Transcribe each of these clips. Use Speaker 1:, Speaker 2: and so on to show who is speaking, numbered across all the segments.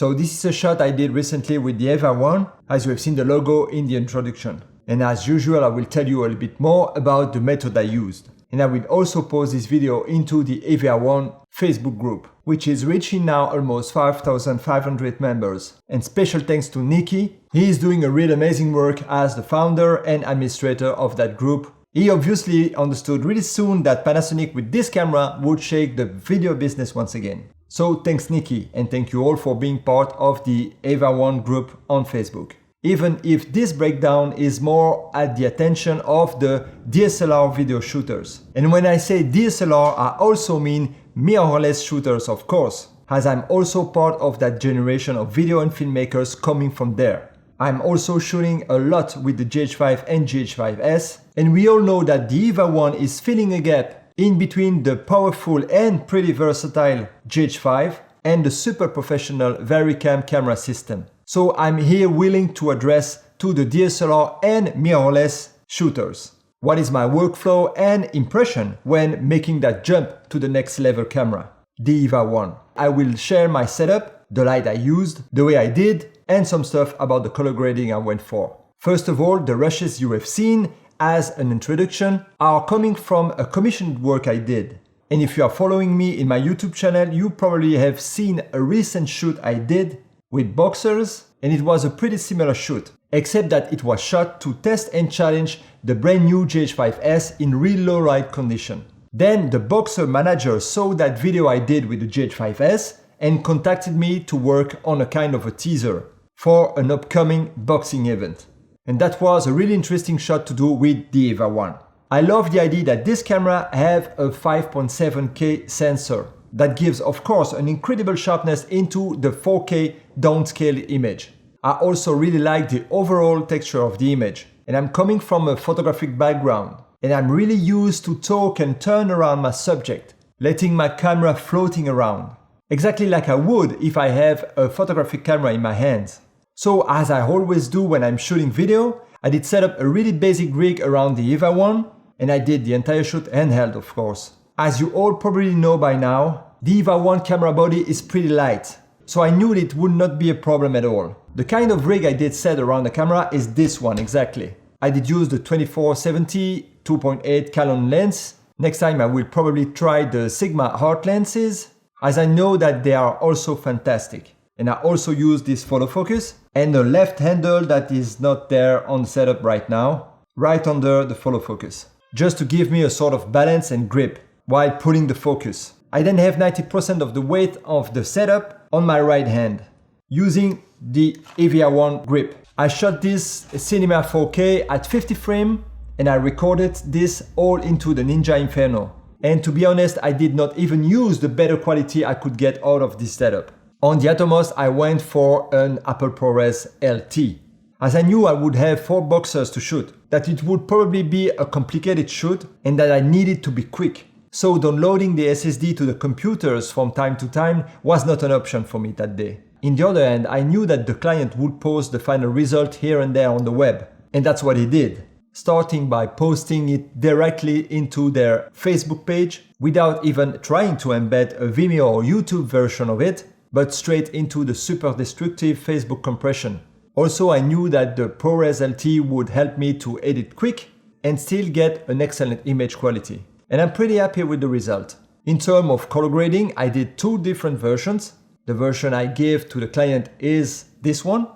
Speaker 1: So this is a shot I did recently with the EVA 1, as you have seen the logo in the introduction. And as usual, I will tell you a little bit more about the method I used. And I will also post this video into the EVA 1 Facebook group, which is reaching now almost 5,500 members. And special thanks to Nikki. He is doing a really amazing work as the founder and administrator of that group. He obviously understood really soon that Panasonic with this camera would shake the video business once again. So thanks Nikki, and thank you all for being part of the EVA 1 group on Facebook. Even if this breakdown is more at the attention of the DSLR video shooters. And when I say DSLR, I also mean mirrorless shooters, of course, as I'm also part of that generation of video and filmmakers coming from there. I'm also shooting a lot with the GH5 and GH5S, and we all know that the EVA 1 is filling a gap in between the powerful and pretty versatile GH5 and the super professional VariCam camera system. So I'm here willing to address to the DSLR and mirrorless shooters. What is my workflow and impression when making that jump to the next level camera, the EVA 1. I will share my setup, the light I used, the way I did, and some stuff about the color grading I went for. First of all, the rushes you have seen as an introduction are coming from a commissioned work I did. And if you are following me in my YouTube channel, you probably have seen a recent shoot I did with boxers, and it was a pretty similar shoot, except that it was shot to test and challenge the brand new GH5S in real low light condition. Then the boxer manager saw that video I did with the GH5S and contacted me to work on a kind of a teaser for an upcoming boxing event. And that was a really interesting shot to do with the EVA 1. I love the idea that this camera have a 5.7K sensor that gives, of course, an incredible sharpness into the 4K downscaled image. I also really like the overall texture of the image. And I'm coming from a photographic background. And I'm really used to talk and turn around my subject, letting my camera floating around. Exactly like I would if I have a photographic camera in my hands. So as I always do when I'm shooting video, I did set up a really basic rig around the EVA 1, and I did the entire shoot handheld, of course. As you all probably know by now, the EVA 1 camera body is pretty light, so I knew it would not be a problem at all. The kind of rig I did set around the camera is this one exactly. I did use the 24-70 2.8 Canon lens. Next time I will probably try the Sigma Art lenses, as I know that they are also fantastic. And I also use this photo focus and the left handle that is not there on setup right now, right under the photo focus, just to give me a sort of balance and grip while pulling the focus. I then have 90% of the weight of the setup on my right hand, using the EVA 1 grip. I shot this Cinema 4K at 50 frames and I recorded this all into the Ninja Inferno. And to be honest, I did not even use the better quality I could get out of this setup. On the Atomos, I went for an Apple ProRes LT, as I knew I would have 4 boxers to shoot, that it would probably be a complicated shoot and that I needed to be quick. So downloading the SSD to the computers from time to time was not an option for me that day. In the other hand, I knew that the client would post the final result here and there on the web. And that's what he did, starting by posting it directly into their Facebook page without even trying to embed a Vimeo or YouTube version of it, but straight into the super destructive Facebook compression. Also, I knew that the ProRes LT would help me to edit quick and still get an excellent image quality. And I'm pretty happy with the result. In terms of color grading, I did 2 different versions. The version I gave to the client is this one.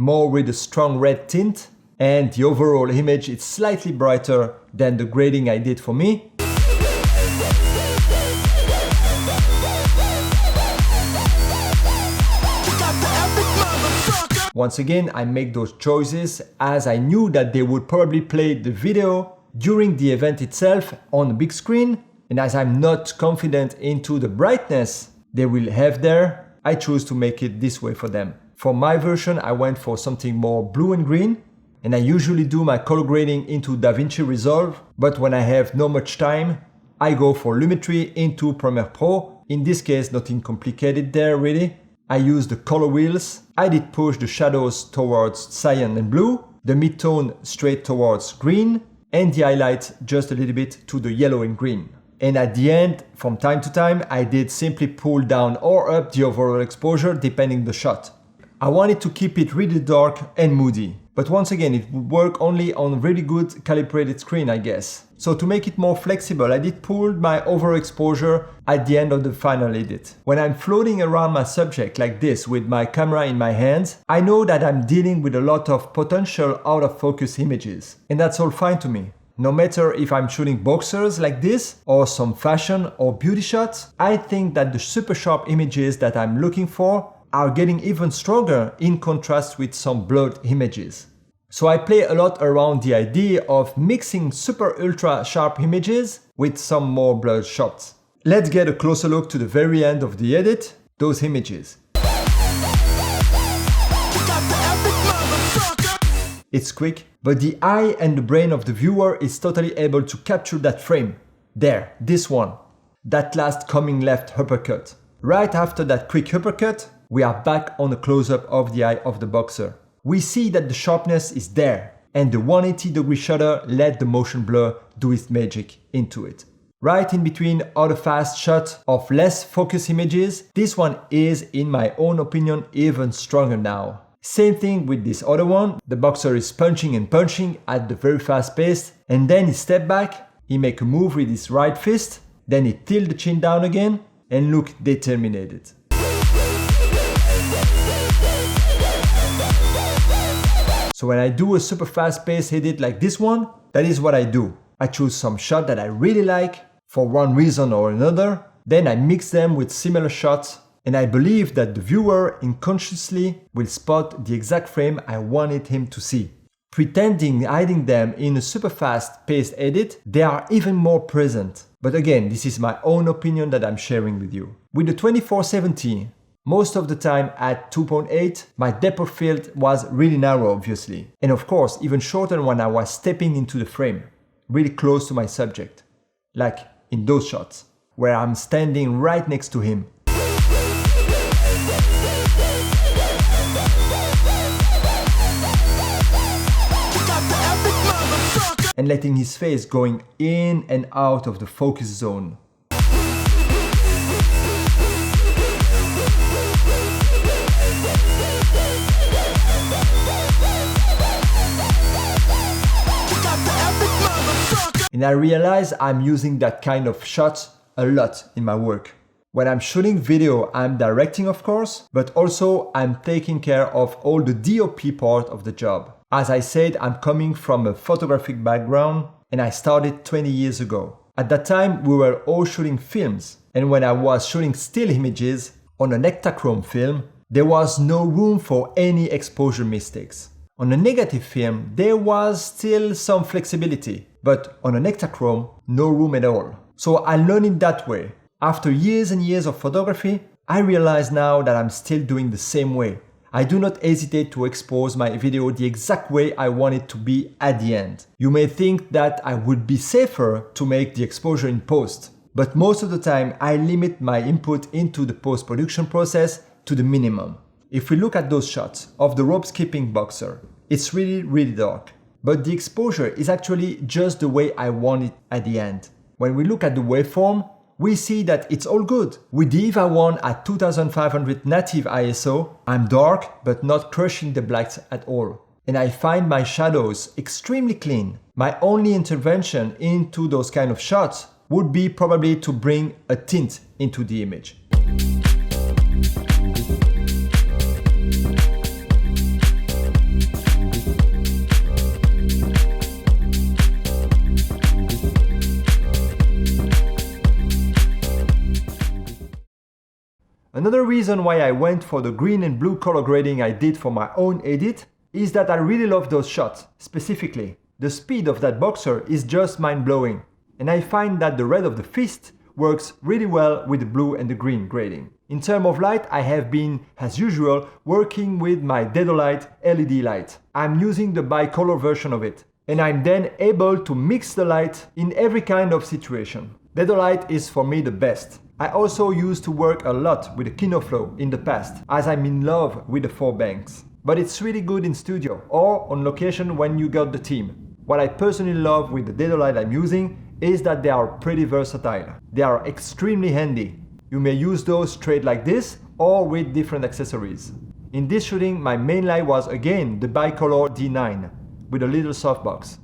Speaker 1: More with a strong red tint, and the overall image is slightly brighter than the grading I did for me. Once again, I make those choices as I knew that they would probably play the video during the event itself on a big screen, and as I'm not confident into the brightness they will have there, I choose to make it this way for them. For my version, I went for something more blue and green, and I usually do my color grading into DaVinci Resolve, but when I have not much time, I go for Lumetri into Premiere Pro. In this case, nothing complicated there really. I used the color wheels. I did push the shadows towards cyan and blue, the mid-tone straight towards green, and the highlights just a little bit to the yellow and green. And at the end, from time to time, I did simply pull down or up the overall exposure depending the shot. I wanted to keep it really dark and moody. But once again, it would work only on really good calibrated screen, I guess. So to make it more flexible, I did pull my overexposure at the end of the final edit. When I'm floating around my subject like this with my camera in my hands, I know that I'm dealing with a lot of potential out of focus images. And that's all fine to me. No matter if I'm shooting boxers like this or some fashion or beauty shots, I think that the super sharp images that I'm looking for are getting even stronger in contrast with some blurred images. So I play a lot around the idea of mixing super ultra sharp images with some more blurred shots. Let's get a closer look to the very end of the edit, those images. It's quick, but the eye and the brain of the viewer is totally able to capture that frame. There, this one. That last coming left uppercut. Right after that quick uppercut, we are back on a close-up of the eye of the boxer. We see that the sharpness is there, and the 180-degree shutter let the motion blur do its magic into it. Right in between other fast shots of less focused images, this one is, in my own opinion, even stronger now. Same thing with this other one. The boxer is punching and punching at the very fast pace, and then he step back, he make a move with his right fist, then he tilt the chin down again, and look determined. So when I do a super fast paced edit like this one, that is what I do. I choose some shot that I really like for one reason or another, then I mix them with similar shots, and I believe that the viewer unconsciously will spot the exact frame I wanted him to see. Pretending hiding them in a super fast paced edit, they are even more present. But again, this is my own opinion that I'm sharing with you. With the 24-70, most of the time at 2.8, my depth of field was really narrow, obviously. And of course, even shorter when I was stepping into the frame, really close to my subject. Like in those shots, where I'm standing right next to him. And letting his face going in and out of the focus zone. And I realize I'm using that kind of shot a lot in my work. When I'm shooting video, I'm directing of course, but also I'm taking care of all the DOP part of the job. As I said, I'm coming from a photographic background and I started 20 years ago. At that time, we were all shooting films. And when I was shooting still images on an Ektachrome film, there was no room for any exposure mistakes. On a negative film, there was still some flexibility, but on an Ektachrome, no room at all. So I learned it that way. After years and years of photography, I realize now that I'm still doing the same way. I do not hesitate to expose my video the exact way I want it to be at the end. You may think that I would be safer to make the exposure in post, but most of the time I limit my input into the post-production process to the minimum. If we look at those shots of the rope skipping boxer, it's really dark. But the exposure is actually just the way I want it at the end. When we look at the waveform, we see that it's all good. With the EVA 1 at 2500 native ISO, I'm dark but not crushing the blacks at all. And I find my shadows extremely clean. My only intervention into those kind of shots would be probably to bring a tint into the image. Another reason why I went for the green and blue color grading I did for my own edit is that I really love those shots. Specifically, the speed of that boxer is just mind-blowing, and I find that the red of the fist works really well with the blue and the green grading. In terms of light, I have been, as usual, working with my Dedolight LED light. I'm using the bicolor version of it, and I'm then able to mix the light in every kind of situation. Dedolight is for me the best. I also used to work a lot with the KinoFlow in the past, as I'm in love with the 4 banks. But it's really good in studio or on location when you got the team. What I personally love with the Dedolight I'm using is that they are pretty versatile. They are extremely handy. You may use those straight like this or with different accessories. In this shooting, my main light was again the bicolor D9 with a little softbox.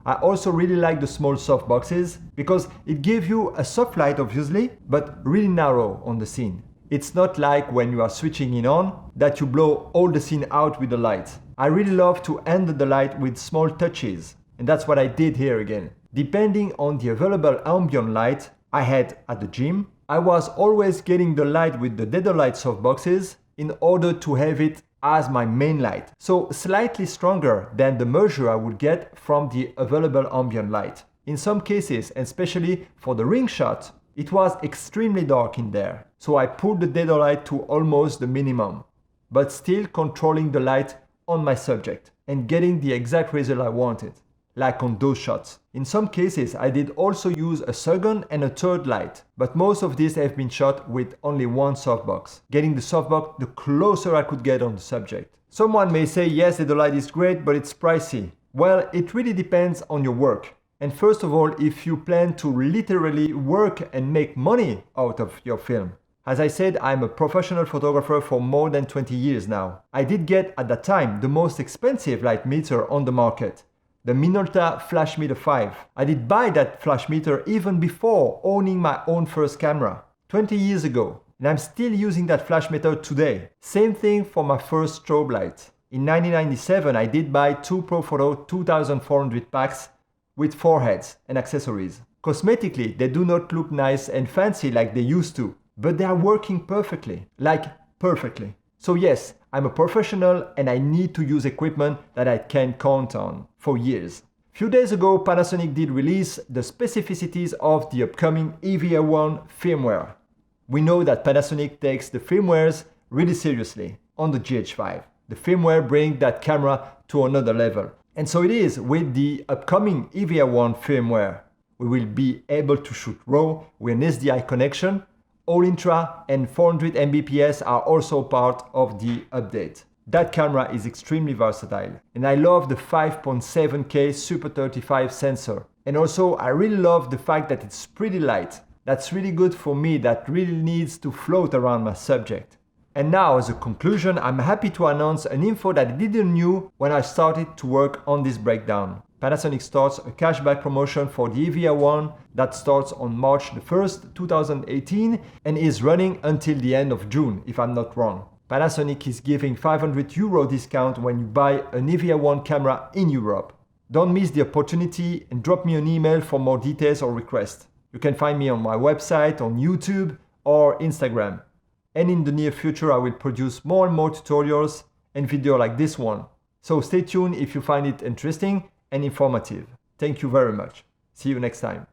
Speaker 1: I also really like the small softboxes because it gives you a soft light obviously, but really narrow on the scene. It's not like when you are switching it on that you blow all the scene out with the light. I really love to end the light with small touches, and that's what I did here again. Depending on the available ambient light I had at the gym, I was always getting the light with the Dedolight softboxes in order to have it as my main light, so slightly stronger than the measure I would get from the available ambient light. In some cases, and especially for the ring shot, it was extremely dark in there, so I put the Dedolight to almost the minimum, but still controlling the light on my subject and getting the exact result I wanted, like on those shots. In some cases, I did also use a second and a third light, but most of these have been shot with only one softbox, getting the softbox the closer I could get on the subject. Someone may say, yes, Dedolight is great, but it's pricey. Well, it really depends on your work. And first of all, if you plan to literally work and make money out of your film. As I said, I'm a professional photographer for more than 20 years now. I did get at that time the most expensive light meter on the market, the Minolta Flash Meter 5. I did buy that flash meter even before owning my own first camera, 20 years ago, and I'm still using that flash meter today. Same thing for my first strobe light. In 1997, I did buy 2 Profoto 2400 packs with 4 heads and accessories. Cosmetically, they do not look nice and fancy like they used to, but they are working perfectly, like perfectly. So yes, I'm a professional and I need to use equipment that I can count on for years. Few days ago, Panasonic did release the specificities of the upcoming EVA 1 firmware. We know that Panasonic takes the firmwares really seriously on the GH5. The firmware brings that camera to another level. And so it is with the upcoming EVA 1 firmware. We will be able to shoot RAW with an SDI connection. All Intra and 400 Mbps are also part of the update. That camera is extremely versatile, and I love the 5.7K Super 35 sensor. And also I really love the fact that it's pretty light. That's really good for me that really needs to float around my subject. And now as a conclusion, I'm happy to announce an info that I didn't know when I started to work on this breakdown. Panasonic starts a cashback promotion for the EVA 1 that starts on March the 1st, 2018 and is running until the end of June, if I'm not wrong. Panasonic is giving €500 discount when you buy an EVA 1 camera in Europe. Don't miss the opportunity and drop me an email for more details or requests. You can find me on my website, on YouTube or Instagram. And in the near future I will produce more and more tutorials and videos like this one. So stay tuned if you find it interesting and informative. Thank you very much. See you next time.